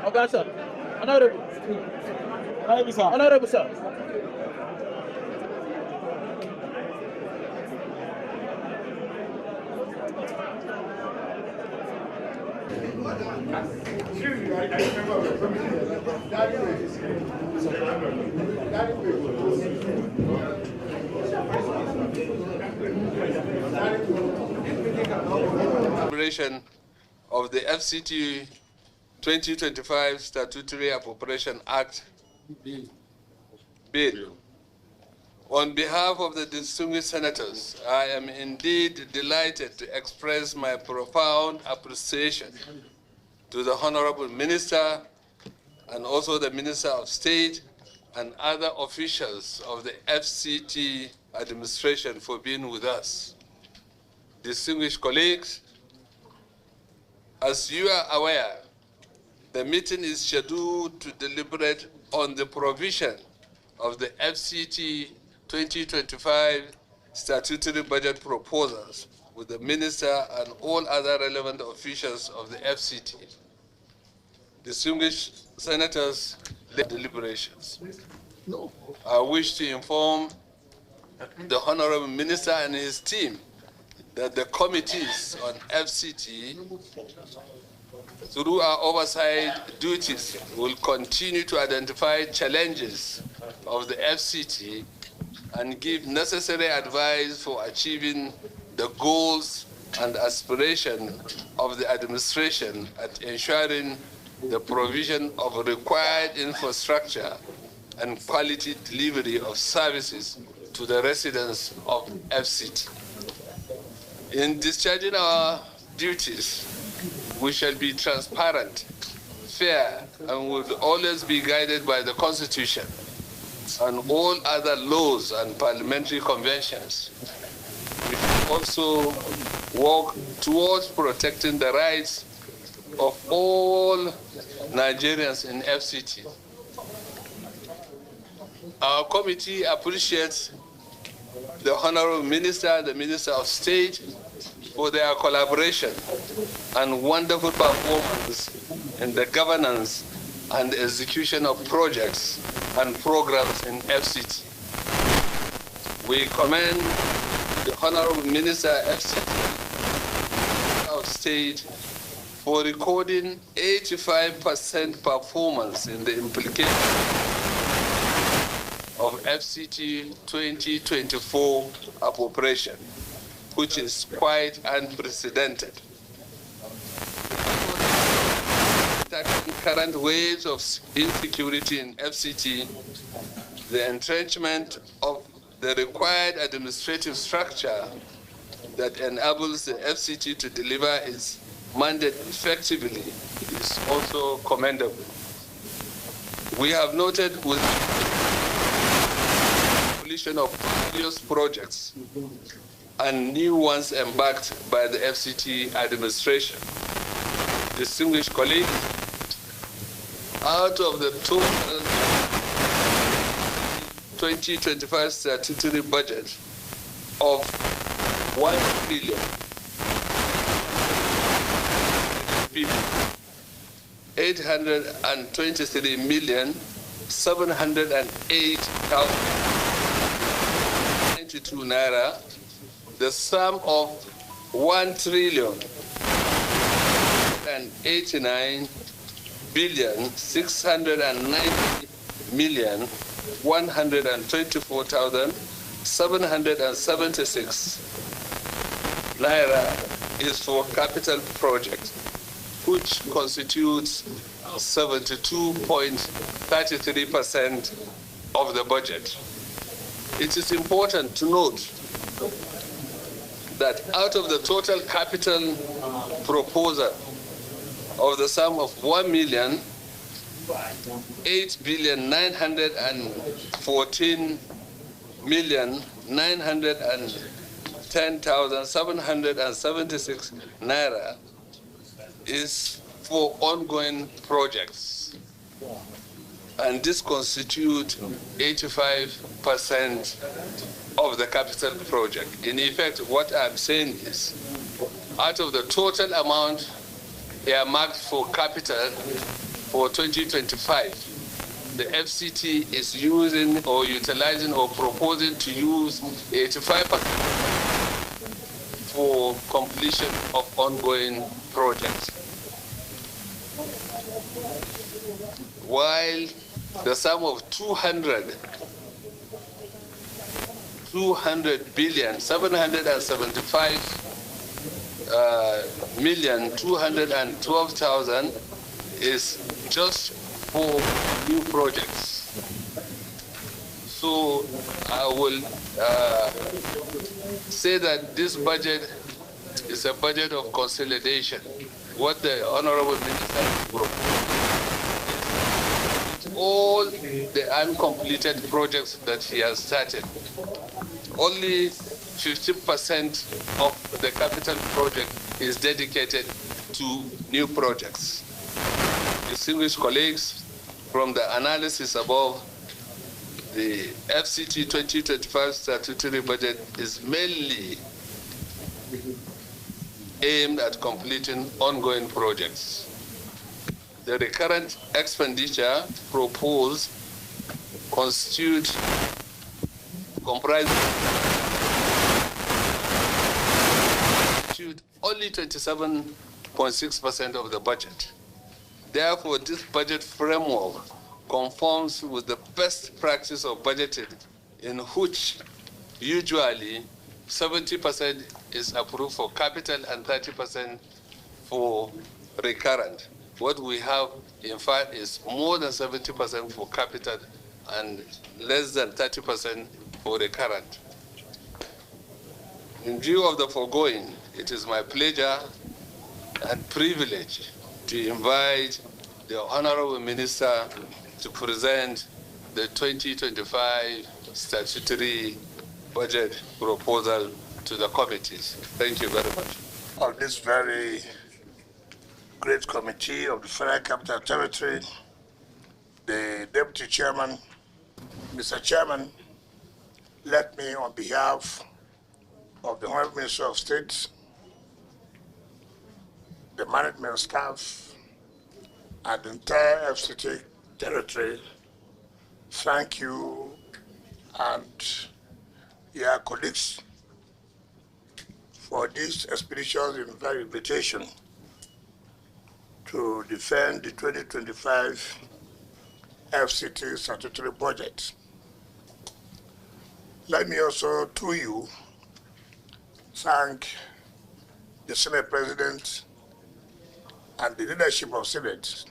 Okay, sir. Honorable. Honorable, sir. Operation of the FCT 2025 Statutory Appropriation Act Bill. On behalf of the distinguished senators, I am indeed delighted to express my profound appreciation to the Honorable Minister and also the Minister of State and other officials of the FCT administration for being with us. Distinguished colleagues, as you are aware, the meeting is scheduled to deliberate on the provision of the FCT 2025 statutory budget proposals with the Minister and all other relevant officials of the FCT. Distinguished senators, deliberations. I wish to inform the Honorable Minister and his team that the committees on FCT, through our oversight duties, will continue to identify challenges of the FCT and give necessary advice for achieving the goals and aspirations of the administration at ensuring the provision of required infrastructure and quality delivery of services to the residents of FCT. In discharging our duties, we shall be transparent, fair, and will always be guided by the Constitution and all other laws and parliamentary conventions. We should also work towards protecting the rights of all Nigerians in FCT. Our committee appreciates the Honorable Minister, the Minister of State, for their collaboration and wonderful performance in the governance and execution of projects and programs in FCT. We commend the Honorable Minister of State for recording 85% performance in the implementation of FCT 2024 appropriation, which is quite unprecedented. Tackling current waves of insecurity in FCT, the entrenchment of the required administrative structure that enables the FCT to deliver its mandate effectively is also commendable. We have noted with the completion of various projects and new ones embarked by the FCT administration. Distinguished colleagues, out of the total 2025 statutory budget of 1 billion 823,708,092 naira, the sum of 1,089,690,124,776 naira is for capital projects, which constitutes 72.33% of the budget. It is important to note that out of the total capital proposal of the sum of 1,008,914 1,910,776 naira is for ongoing projects. And this constitutes 85% of the capital project. In effect, what I'm saying is, out of the total amount earmarked for capital for 2025, the FCT is using or utilizing or proposing to use 85% for completion of ongoing projects. While the sum of 200 billion 775,212,000 is just for new projects. So I will say that this budget is a budget of consolidation. What the Honorable Minister proposed, all the uncompleted projects that he has started. Only 50% of the capital project is dedicated to new projects. Distinguished colleagues, from the analysis above, the FCT 2025 statutory budget is mainly aimed at completing ongoing projects. The recurrent expenditure proposed comprises only 27.6% of the budget. Therefore, this budget framework conforms with the best practice of budgeting, in which usually 70% is approved for capital and 30% for recurrent. What we have, in fact, is more than 70% for capital and less than 30% for recurrent. In view of the foregoing, it is my pleasure and privilege to invite the Honorable Minister to present the 2025 statutory budget proposal to the committees. Thank you very much. Of this very great committee of the Federal Capital Territory, the Deputy Chairman, Mr. Chairman, let me, on behalf of the Honorable Minister of State, the management staff, and the entire FCT territory, thank you and your colleagues for this expeditious invitation to defend the 2025 FCT statutory budget. Let me also, through you, thank the Senate President and the leadership of Senate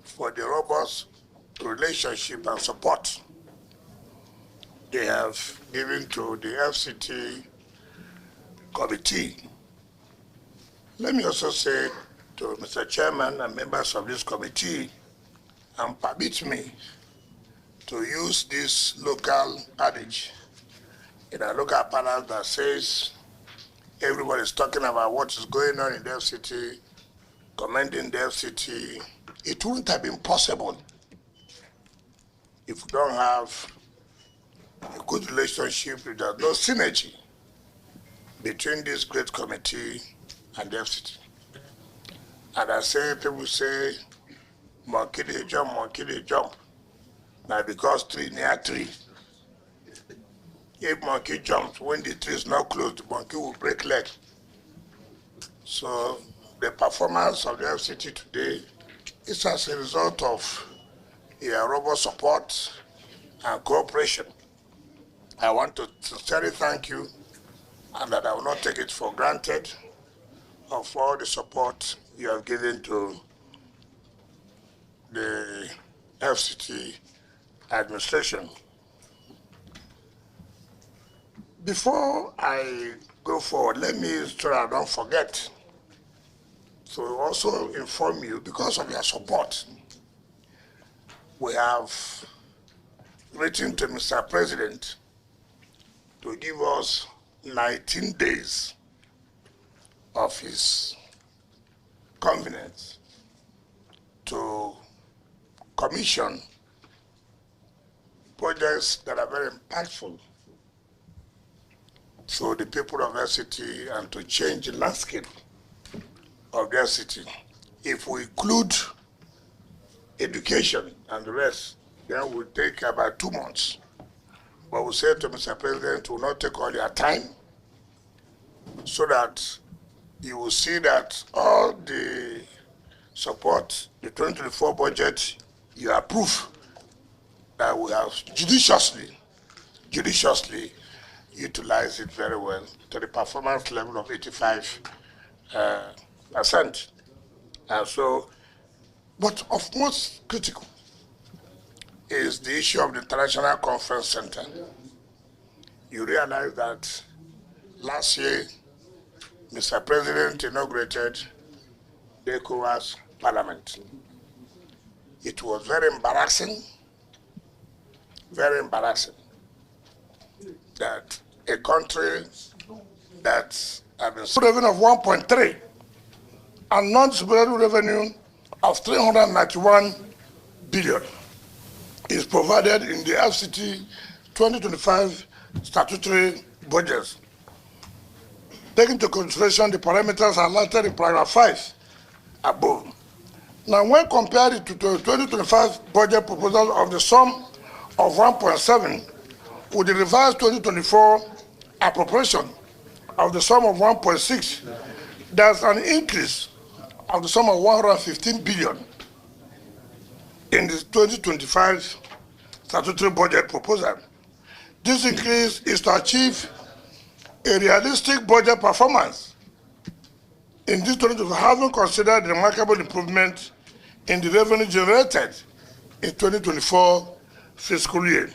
for the robust relationship and support they have given to the FCT committee. Let me also say to Mr. Chairman and members of this committee, and permit me to use this local adage in a local panel that says everybody is talking about what is going on in the FCT, commending the FCT. It wouldn't have been possible if we don't have a good relationship, if there's no synergy between this great committee and the FCT. And I say, people say, monkey they jump, monkey they jump. Now because tree near tree. If monkey jumps, when the tree is not close, the monkey will break leg. So the performance of the FCT today is as a result of your robust support and cooperation. I want to sincerely thank you, and that I will not take it for granted of all the support you have given to the FCT administration. Before I go forward, let me, so I don't forget, to also inform you, because of your support, we have written to Mr. President to give us 19 days of his convenience to commission projects that are very impactful to the people of FCT and to change the landscape of their city. If we include education and the rest, then it will take about 2 months. But we say to Mr. President, will not take all your time, so that you will see that all the support, the 2024 budget, you approve, that we have judiciously utilize it very well to the performance level of 85%. And so, but of most critical is the issue of the International Conference Center. You realize that last year, Mr. President inaugurated the ECOWAS Parliament. It was very embarrassing that a country that has a revenue of 1.3 and non-distributable revenue of 391 billion is provided in the FCT 2025 statutory budgets. Taking into consideration the parameters highlighted in paragraph 5 above. Now, when compared to the 2025 budget proposal of the sum of 1.7 with the revised 2024 appropriation of the sum of 1.6, there's an increase of the sum of 115 billion in the 2025 statutory budget proposal. This increase is to achieve a realistic budget performance in this 2025, having considered the remarkable improvement in the revenue generated in 2024 fiscal year.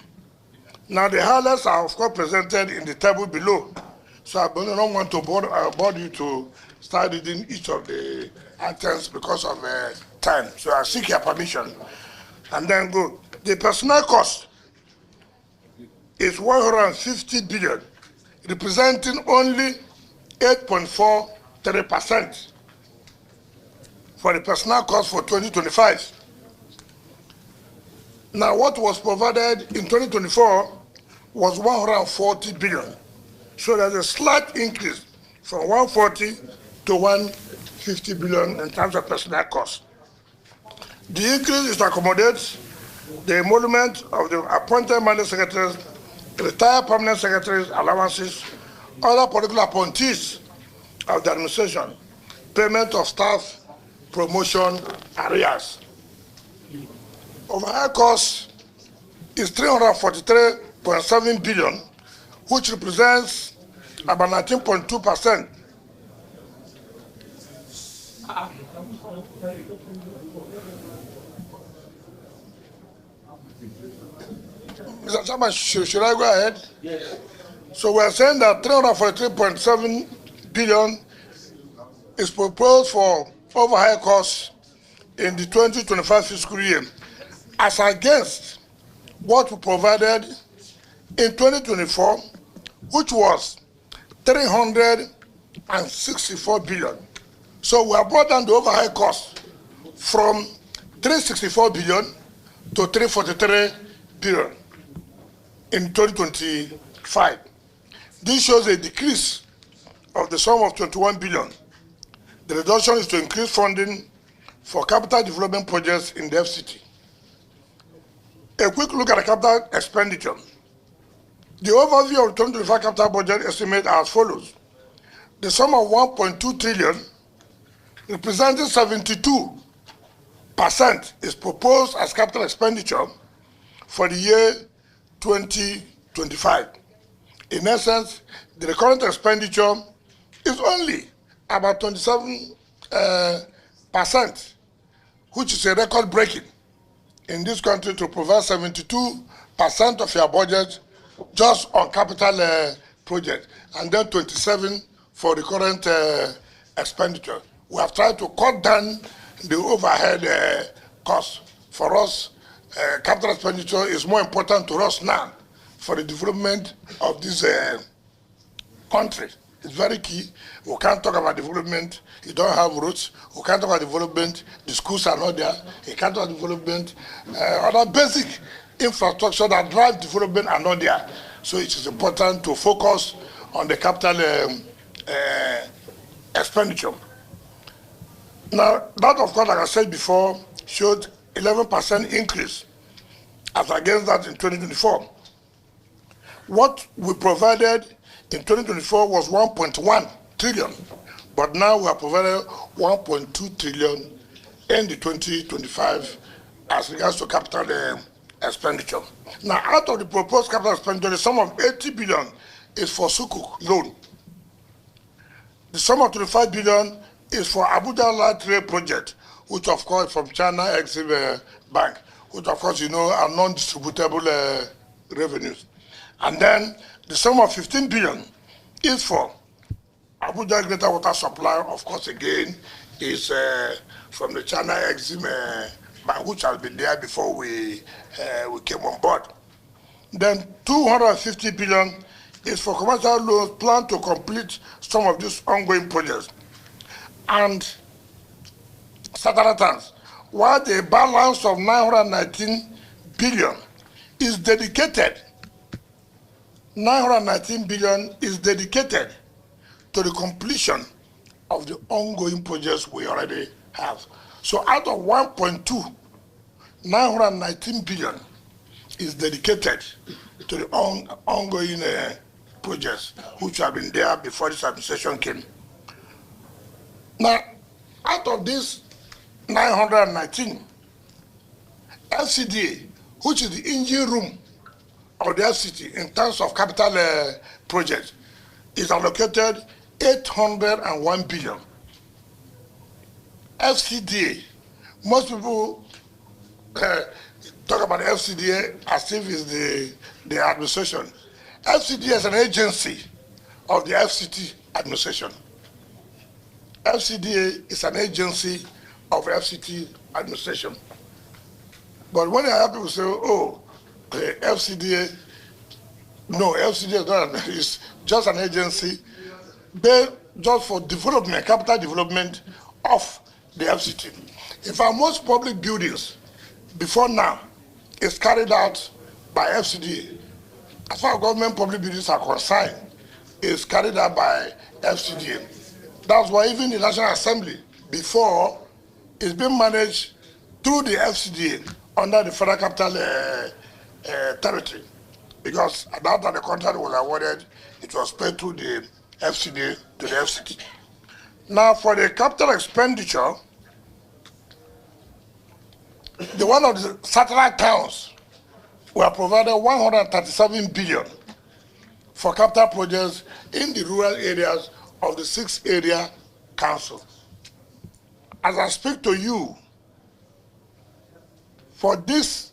Now, the highlights are, of course, presented in the table below. So I don't want to bore you to start reading each of the items because of time. So I seek your permission and then go. The personnel cost is 150 billion, representing only 8.43% for the personnel cost for 2025. Now, what was provided in 2024 was 140 billion. So there's a slight increase from 140 to 150 billion in terms of personnel cost. The increase is to accommodate the emolument of the appointed managing secretaries, retired permanent secretaries, allowances, other political appointees of the administration, payment of staff, promotion, arrears. Overhead cost is 343.7 billion, which represents about 19.2%. Mr. Chairman, should I go ahead? Yes. So we are saying that 343.7 billion is proposed for overhead costs in the 2025 fiscal year, as against what we provided in 2024, which was 364 billion. So we have brought down the overhead cost from 364 billion to 343 billion in 2025. This shows a decrease of the sum of 21 billion. The reduction is to increase funding for capital development projects in the FCT. A quick look at the capital expenditure. The overview of the 2025 capital budget estimate are as follows. The sum of 1.2 trillion, representing 72%, is proposed as capital expenditure for the year 2025. In essence, the recurrent expenditure is only about 27%, which is a record breaking in this country to provide 72% of your budget just on capital project, and then 27 for the current expenditure. We have tried to cut down the overhead costs. For us, capital expenditure is more important to us now for the development of this country. It's very key. We can't talk about development. You don't have roads. We can't talk about development. The schools are not there. You can't talk about development. Other basic infrastructure that drive development are not there. So it is important to focus on the capital expenditure. Now, that of course, like I said before, showed 11% increase as against that in 2024. What we provided in 2024 was 1.1 trillion, but now we have provided 1.2 trillion in the 2025 as regards to capital expenditure. Now, out of the proposed capital expenditure, the sum of 80 billion is for Sukuk loan. The sum of 25 billion is for Abuja Light Rail project, which of course from China Exim Bank, which of course you know are non-distributable revenues. And then the sum of 15 billion is for Abuja Greater Water Supply, of course again, is from the China Exim Bank, which has been there before we came on board. Then 250 billion is for commercial loans planned to complete some of these ongoing projects. And Sataratan, while the balance of 919 billion is dedicated, 919 billion is dedicated to the completion of the ongoing projects we already have. So out of 1.2, 919 billion is dedicated to the ongoing projects which have been there before this administration came. Now, out of this 919, FCDA, which is the engine room of the FCT in terms of capital projects, is allocated 801 billion. FCDA, most people talk about the FCDA as if it's the administration. FCDA is an agency of the FCT administration. FCDA is an agency of FCT administration. But when I have people say, oh, FCDA, no, FCDA is not, it's just an agency just for development, capital development of the FCT. In fact, most public buildings before now is carried out by FCDA. As far as government public buildings are concerned, is carried out by FCDA. That's why even the National Assembly before is being managed through the FCDA under the Federal Capital Territory. Because at that time the contract was awarded, it was paid through the FCDA to the FCT. Now for the capital expenditure, the one of the satellite towns were provided 137 billion for capital projects in the rural areas of the 6 area councils. As I speak to you, for this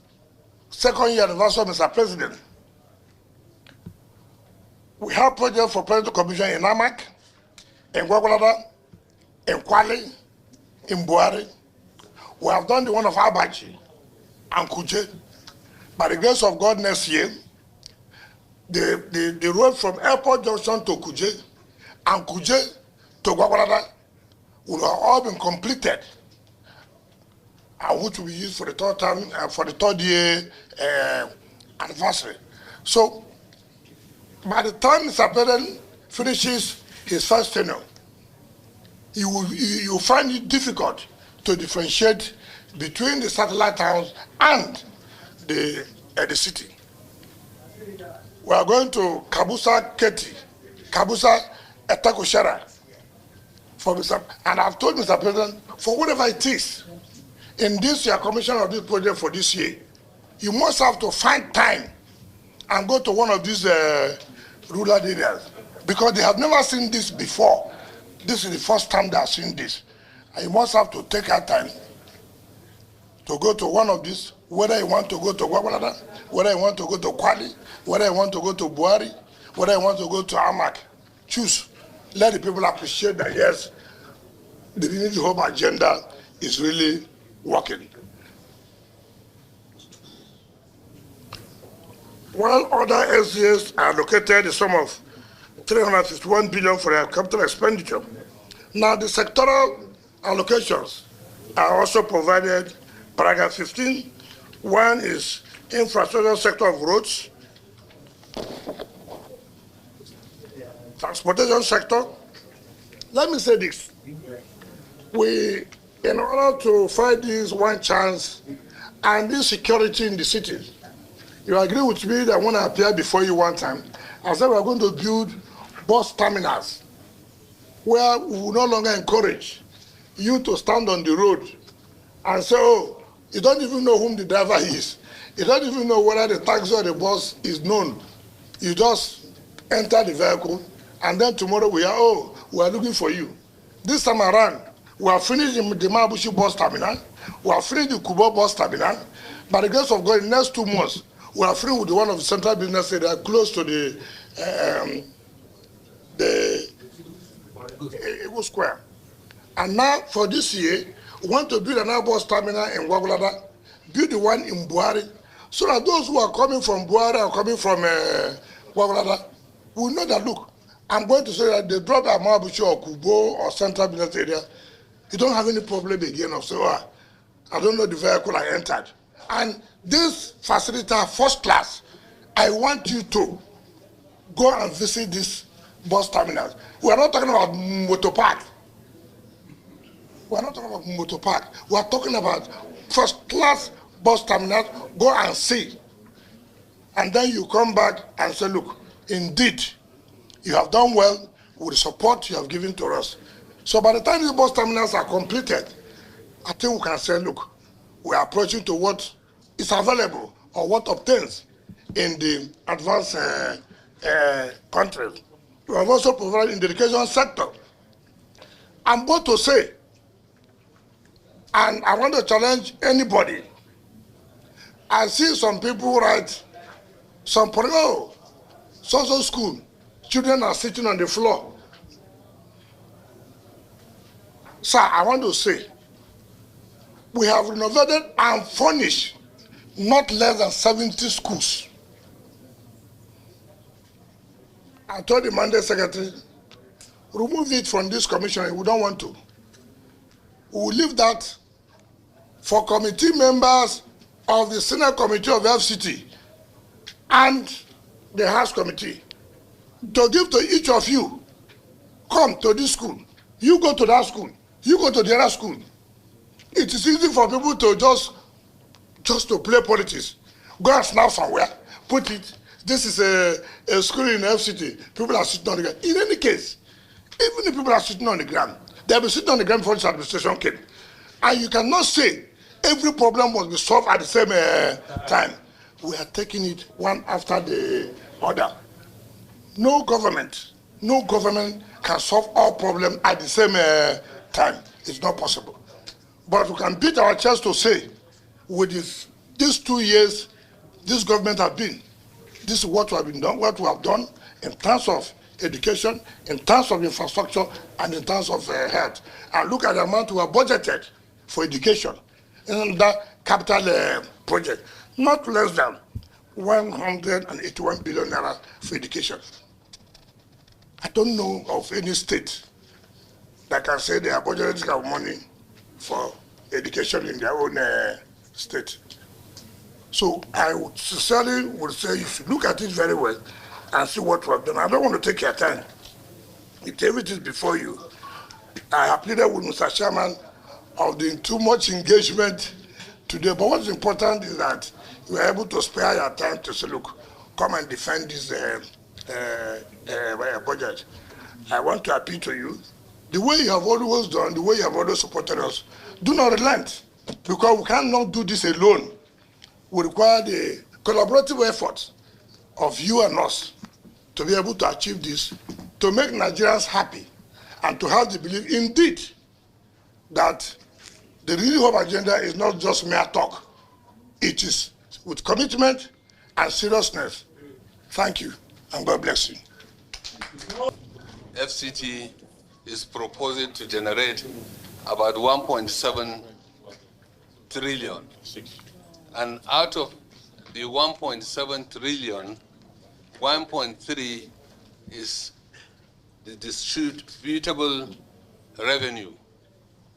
second year anniversary, Mr. President, we have projects for Presidential Commission in Amak, in Gwagwalada, in Kwale, in Buhari. We have done the one of Abachi and Kuje. By the grace of God, next year, the road from Airport Junction to Kuje and Kuje to Gwagwalada will have all been completed, and which will be used for the third time for the 3rd year anniversary. So, by the time Mr. President finishes his first tenure, you will find it difficult to differentiate between the satellite towns and the city. We are going to Kabusa Keti, Kabusa Etakoshara, and I've told Mr. President, for whatever it is, in this year, commission of this project for this year, you must have to find time and go to one of these rural areas, because they have never seen this before. This is the first time they have seen this. And you must have to take our time to go to one of these, whether you want to go to Gwagwalada, whether you want to go to Kwale, whether you want to go to Buhari, whether you want to go to Amak. Choose. Let the people appreciate that, yes, the Unity Home agenda is really working. while other SCAs allocated a sum of 351 billion for their capital expenditure. Now, the sectoral allocations are also provided. Paragraph 15. One is infrastructure sector of roads, transportation sector. Let me say this. In order to fight this one chance and this security in the city, you agree with me that when I appeared before you one time, I said we're going to build bus terminals where we will no longer encourage you to stand on the road and say, oh, you don't even know whom the driver is. You don't even know whether the taxi or the bus is known. You just enter the vehicle, and then tomorrow we are looking for you. This time around, we have finished the Mabushi bus terminal, we have finished the Kubo bus terminal. By the grace of God, in the next 2 months, we are finished with the one of the central business area close to the Eagle Square. And now, for this year, we want to build another bus terminal in Wagulada, build the one in Buhari, so that those who are coming from Buhari or coming from Wagulada will know that, look, I'm going to say that they drop at Mabuchi or Kubo or central business area, you don't have any problem again of saying, oh, I don't know the vehicle I entered. And this facility, first class, I want you to go and visit this bus terminal. We are not talking about motor park. We are not talking about motor park. We are talking about first class bus terminal. Go and see. And then you come back and say, look, indeed, you have done well with the support you have given to us. So by the time these bus terminals are completed, I think we can say, look, we are approaching to what is available or what obtains in the advanced countries. We have also provided in the education sector. I'm about to say, and I want to challenge anybody. I see some people write, so school, children are sitting on the floor. Sir, I want to say, we have renovated and furnished not less than 70 schools. I told the Mandate Secretary, remove it from this commission, we don't want to. We will leave that for committee members of the Senate Committee of FCT and the House Committee to give to each of you. Come to this school, you go to that school, you go to the other school. It is easy for people to just to play politics. Go and snap somewhere, put it. This is a school in FCT. People are sitting on the ground. In any case, even if people are sitting on the ground, they'll be sitting on the ground before this administration came. And you cannot say every problem must be solved at the same time. We are taking it one after the other. No government can solve all problems at the same time. It's not possible. But we can beat our chest to say, with these 2 years, this government has been, this is what we have done in terms of education, in terms of infrastructure, and in terms of health. And look at the amount we have budgeted for education in that capital project, not less than 181 billion naira for education. I don't know of any state that can say they are budgeting money for education in their own state. So I would sincerely would say you should look at it very well and see what we have done. I don't want to take your time. If everything is before you, I have pleaded with Mr. Chairman of the too much engagement today. But what's important is that you are able to spare your time to say, look, come and defend this budget. I want to appeal to you. The way you have always done, the way you have always supported us, do not relent, because we cannot do this alone. We require the collaborative efforts of you and us to be able to achieve this, to make Nigerians happy, and to have the belief, indeed, that the Real Hope agenda is not just mere talk. It is with commitment and seriousness. Thank you, and God bless you. FCT is proposing to generate about 1.7 trillion. And out of the 1.7 trillion, 1.3 is the distributable revenue.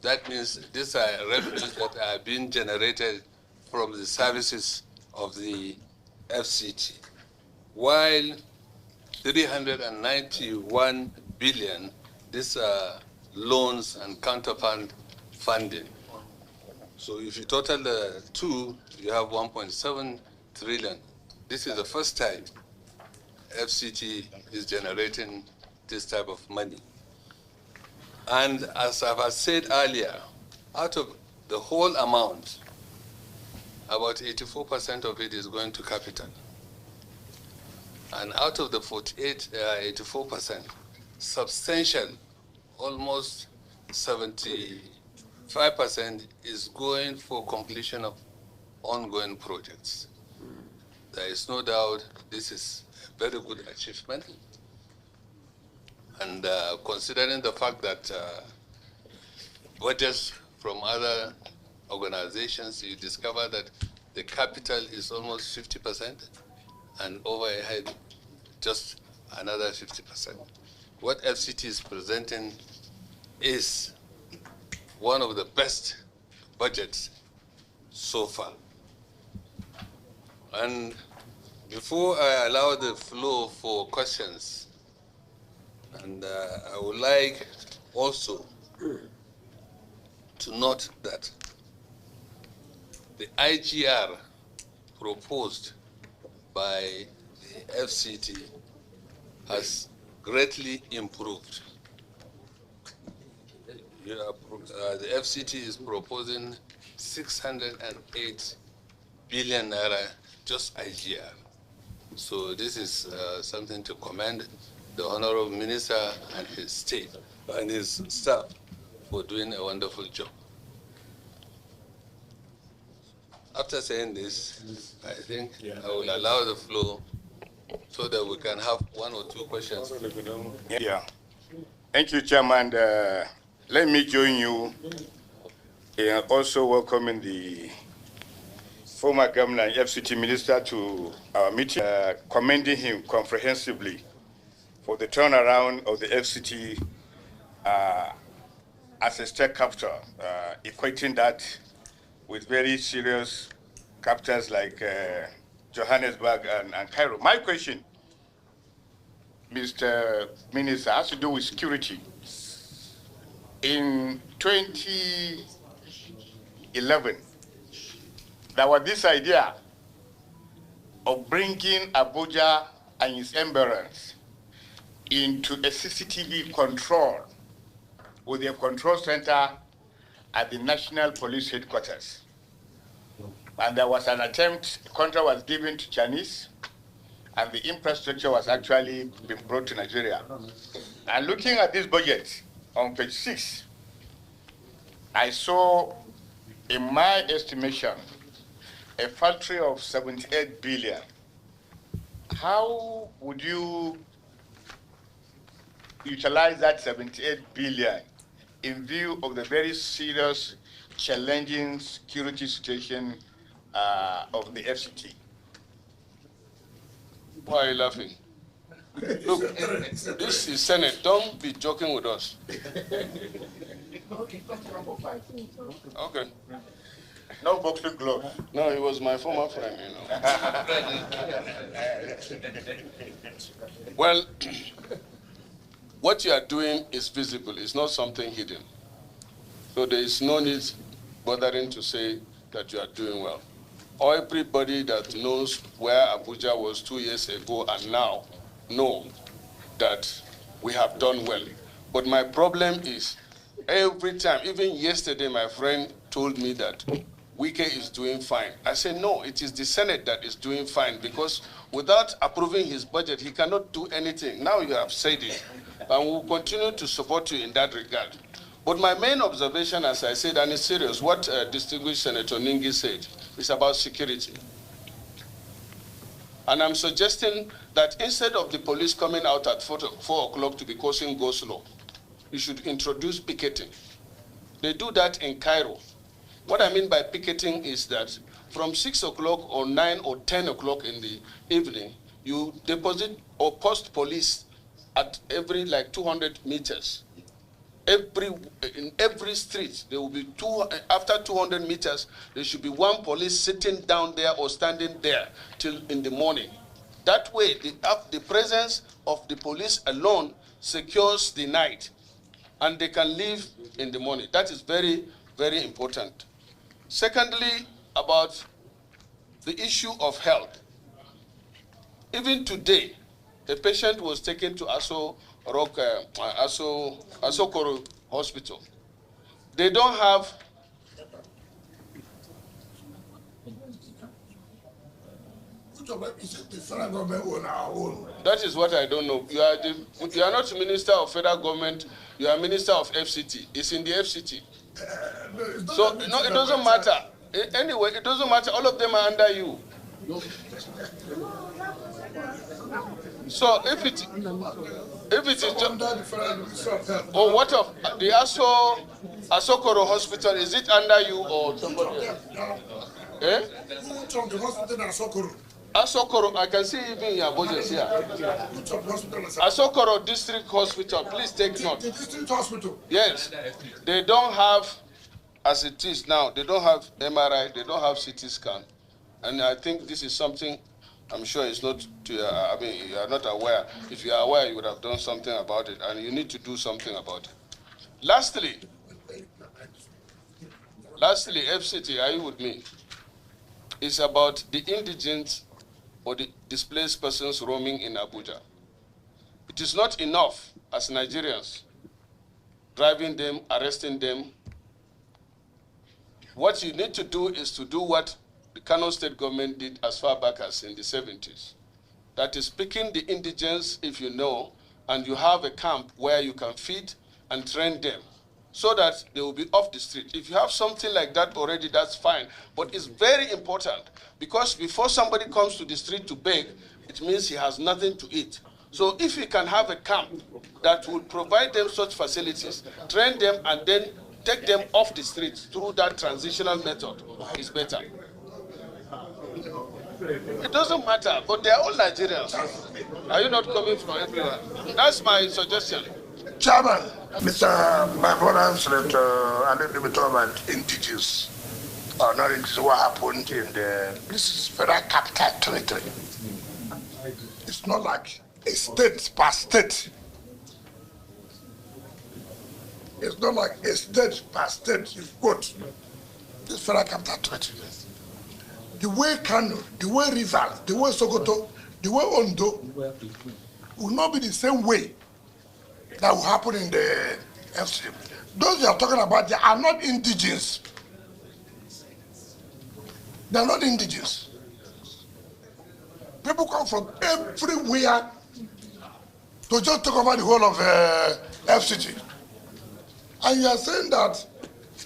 That means these are revenues that are being generated from the services of the FCT, while 391 billion, these are loans and counterfund funding. So if you total the two, you have 1.7 trillion. This is the first time FCT is generating this type of money. And as I've said earlier, out of the whole amount, about 84% of it is going to capital. And out of the 84%, substantial, almost 75% is going for completion of ongoing projects. There is no doubt this is a very good achievement. And considering the fact that budgets from other organizations, you discover that the capital is almost 50% and overhead just another 50%. What FCT is presenting is one of the best budgets so far. And before I allow the floor for questions, and I would like also to note that the IGR proposed by the FCT has greatly improved. The FCT is proposing 608 billion naira just IGR. So this is something to commend the Honorable Minister and his state and his staff for doing a wonderful job. After saying this, I think I will allow the floor so that we can have one or two questions. Yeah. Thank you, Chairman. Let me join you in also welcoming the former governor and FCT minister to our meeting, commending him comprehensively for the turnaround of the FCT as a state capital, equating that with very serious capitals like Johannesburg and Cairo. My question, Mr. Minister, has to do with security. In 2011, there was this idea of bringing Abuja and its environs into a CCTV control with a control center at the National Police Headquarters. And there was an attempt, a contract was given to Chinese, and the infrastructure was actually being brought to Nigeria. And looking at this budget on page 6, I saw, in my estimation, a factory of 78 billion. How would you utilize that 78 billion in view of the very serious, challenging security situation of the FCT? Why are you laughing? Look, this is Senate. Don't be joking with us. Okay. No boxing gloves. No, he was my former friend, you know. Well, what you are doing is visible. It's not something hidden. So there is no need bothering to say that you are doing well. Everybody that knows where Abuja was 2 years ago and now know that we have done well. But my problem is, every time, even yesterday, my friend told me that Wike is doing fine. I said, no, it is the Senate that is doing fine, because without approving his budget, he cannot do anything. Now you have said it, and we'll continue to support you in that regard. But my main observation, as I said, and it's serious, what distinguished Senator Ningi said, is about security. And I'm suggesting that instead of the police coming out at 4 o'clock to be causing go-slow, you should introduce picketing. They do that in Cairo. What I mean by picketing is that from 6 o'clock or 9 or 10 o'clock in the evening, you deposit or post police at every like 200 meters. In every street, there will be after 200 meters, there should be one police sitting down there or standing there till in the morning. That way, the presence of the police alone secures the night, and they can leave in the morning. That is very, very important. Secondly, about the issue of health. Even today, a patient was taken to Asokoro Hospital. They don't have that is what I don't know. You are not Minister of Federal Government, you are Minister of FCT. It's in the FCT. So no, it doesn't matter. Anyway, it doesn't matter. All of them are under you. So if it is just, or what of the Asokoro Hospital, is it under you or somebody else? Eh? Asokoro, I can see even in your budget here. Asokoro District Hospital, please take note. The district hospital? Yes. They don't have, as it is now, they don't have MRI, they don't have CT scan. And I think this is something, I'm sure it's not, you are not aware. If you are aware, you would have done something about it, and you need to do something about it. Lastly, FCT, are you with me? It's about the indigents or the displaced persons roaming in Abuja. It is not enough as Nigerians driving them, arresting them. What you need to do is to do what the Kano State government did as far back as in the 70s. That is picking the indigents, if you know, and you have a camp where you can feed and train them so that they will be off the street. If you have something like that already, that's fine. But it's very important because before somebody comes to the street to beg, it means he has nothing to eat. So if you can have a camp that will provide them such facilities, train them, and then take them off the streets through that transitional method, it's better. It doesn't matter, but they are all Nigerians. Are you not coming from everywhere? That's my suggestion. Chairman, my brother said a little bit about indigenous. Not indigenous, what happened in this is Federal Capital Territory. It's not like a state per state. It's not like a state per state. You've got this Federal Capital Territory. The way Kano, the way Rivers, the way Sokoto, the way Ondo will not be the same way that will happen in the FCT. Those you are talking about, they are not indigenous. They are not indigenous. People come from everywhere to just take over the whole of FCT. And you are saying that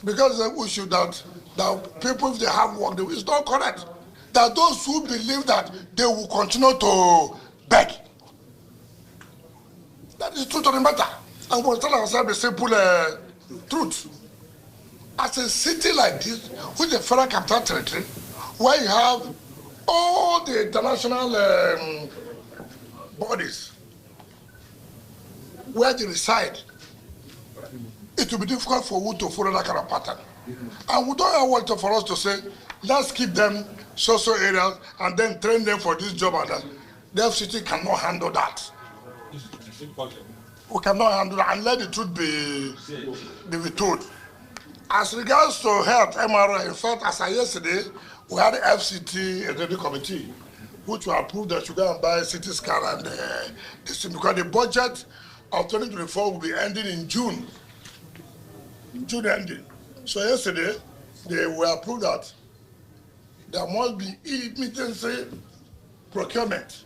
because we should that people, if they have work, it's not correct. That those who believe that they will continue to beg. That is the truth of the matter. And we'll tell ourselves the simple truth. As a city like this, with the Federal Capital Territory, where you have all the international bodies where they reside, it will be difficult for you to follow that kind of pattern. And we don't want for us to say, let's keep them social areas and then train them for this job and that. The FCT cannot handle that. We cannot handle that and let the truth be told. As regards to health, MRI, in fact, as I yesterday, we had the FCT executive committee, which will approve that you go and buy CT scan and this thing, because the budget of 2024 will be ending in June. June ending. So yesterday, they will approve that there must be immediate procurement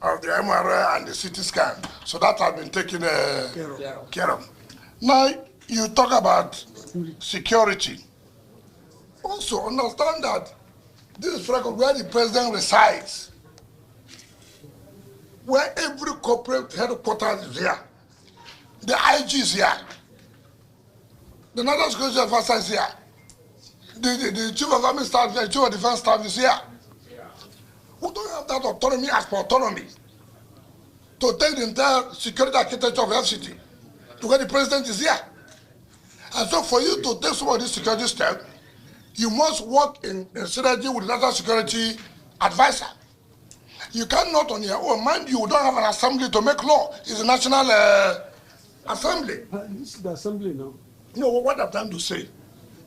of the MRI and the CT scan. So that has been taken care of. Now, you talk about security. Also, understand that this is where the president resides, where every corporate headquarters is here. The IG is here. The National Security Officer is here. the chief of army staff, the chief of defense staff is here. We don't have that autonomy as per autonomy to take the entire security architecture of FCT to where the president is here. And so for you to take some of these security steps, you must work in synergy with the national security advisor. You cannot on your own. Mind you, don't have an assembly to make law. It's a national assembly. This is the assembly now. No, what I'm trying to say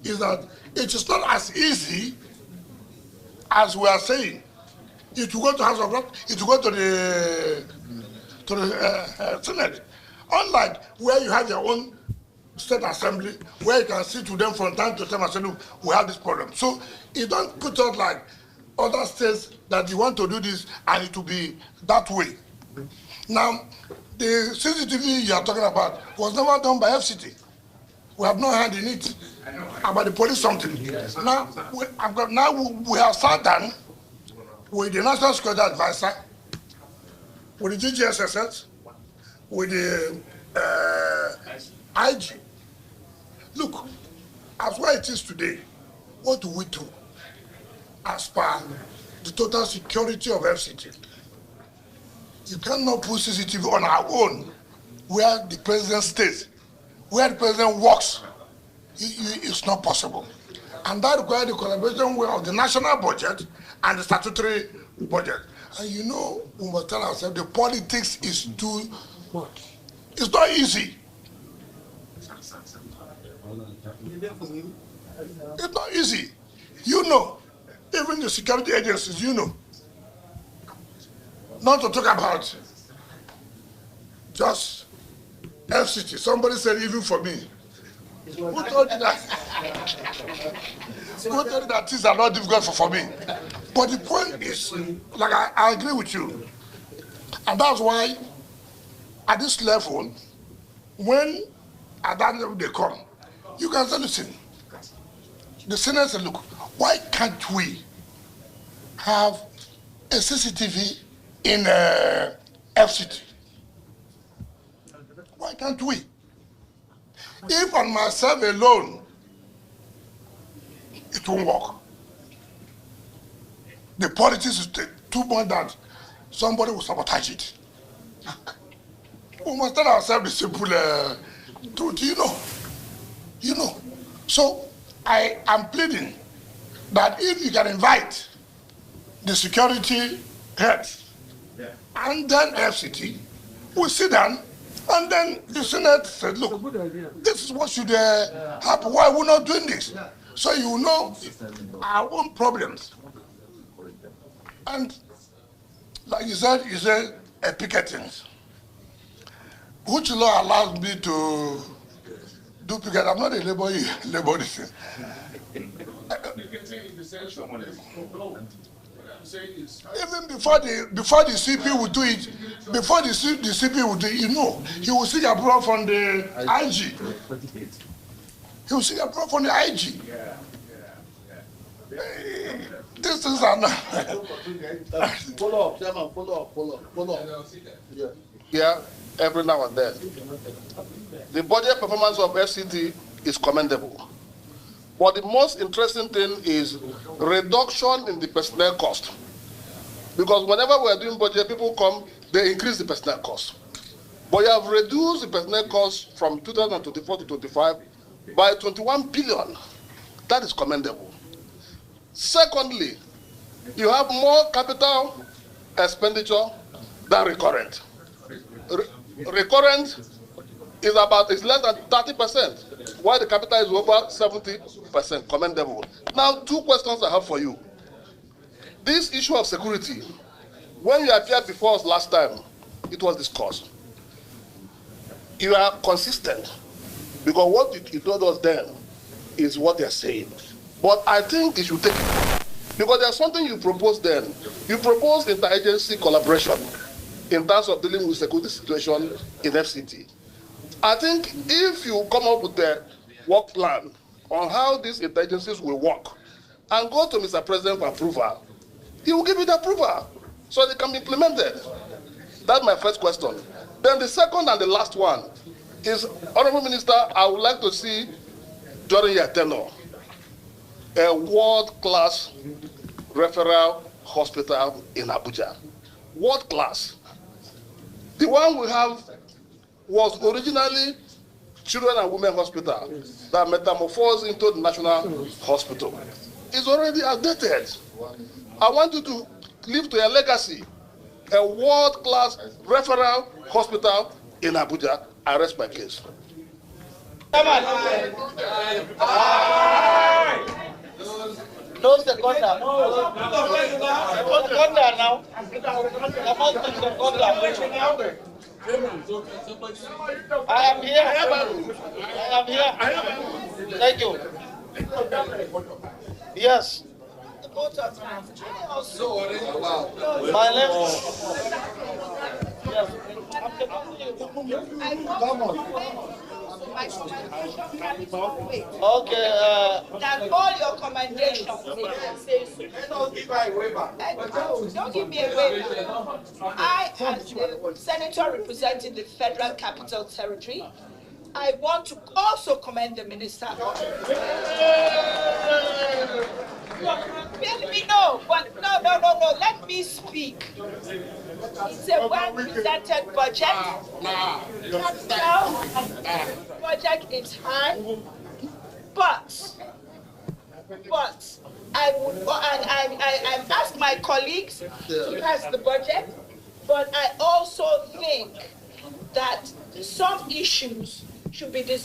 is that it is not as easy as we are saying. If you go to House of Rep, if you go to the Senate, unlike where you have your own state assembly, where you can sit with them from time to time and say, look, we have this problem. So you don't put out like other states that you want to do this and it will be that way. Now, the CCTV you are talking about was never done by FCT. We have no hand in it. About the police something. Now we have sat down with the National Security Advisor, with the GGSSS, with the IG. Look, as where it is today, what do we do as per the total security of FCT? You cannot put CCTV on our own where the president stays, where the president works. It's not possible. And that requires the collaboration of the national budget and the statutory budget. And you know, we must tell ourselves the politics is too much. It's not easy. It's not easy. You know, even the security agencies, you know. Not to talk about just FCT. Somebody said even for me. Who told you that? Who told you that things are not difficult for me? But the point is, like I agree with you. And that's why at this level, when at that level they come, you can say, listen, the Senate said, look, why can't we have a CCTV in FCT? Why can't we? If on myself alone, it won't work. The politics is too much that somebody will sabotage it. We must tell ourselves the simple truth, you know. So I am pleading that if you can invite the security heads and then FCT, we sit down. And then the Senate said, look, this is what should happen. Why are we not doing this? So you know our own problems. And like you said picketing. Which law allows me to do picket? I'm not a labor thing. Even before the CP would do it, you know, he will seek approval from the IG. He will seek approval from the IG. These things are not. Follow up, Chairman, follow up. Yeah, every now and then. The budget performance of FCT is commendable. But the most interesting thing is reduction in the personnel cost. Because whenever we are doing budget, people come, they increase the personnel cost. But you have reduced the personnel cost from 2024 to 25 by 21 billion. That is commendable. Secondly, you have more capital expenditure than recurrent. Recurrent is less than 30%, while the capital is over 70%. Commendable. Now, two questions I have for you. This issue of security, when you appeared before us last time, it was discussed. You are consistent, because what you told us then is what they're saying. But I think it should take it, because there's something you proposed then. You proposed interagency collaboration in terms of dealing with security situation in FCT. I think if you come up with a work plan on how these interagencies will work and go to Mr. President for approval, he will give you the approval so they can be implemented. That's my first question. Then the second and the last one is, Honorable Minister, I would like to see during your tenure, a world-class referral hospital in Abuja. World-class. The one we have was originally Children and Women Hospital that metamorphosed into the National Hospital. It's already outdated. I want you to leave to a legacy, a world-class referral hospital in Abuja. I rest my case. No seconder. Seconder now. I am here. I am here. Thank you. Yes. My name. Yes. Okay. That all your commendations. Don't give me a waiver. I, as the senator representing the Federal Capital Territory, I want to also commend the minister. No, let me speak. It's a well-presented budget. Budget is high, but I would, and I ask my colleagues to pass the budget, but I also think that some issues should be discussed.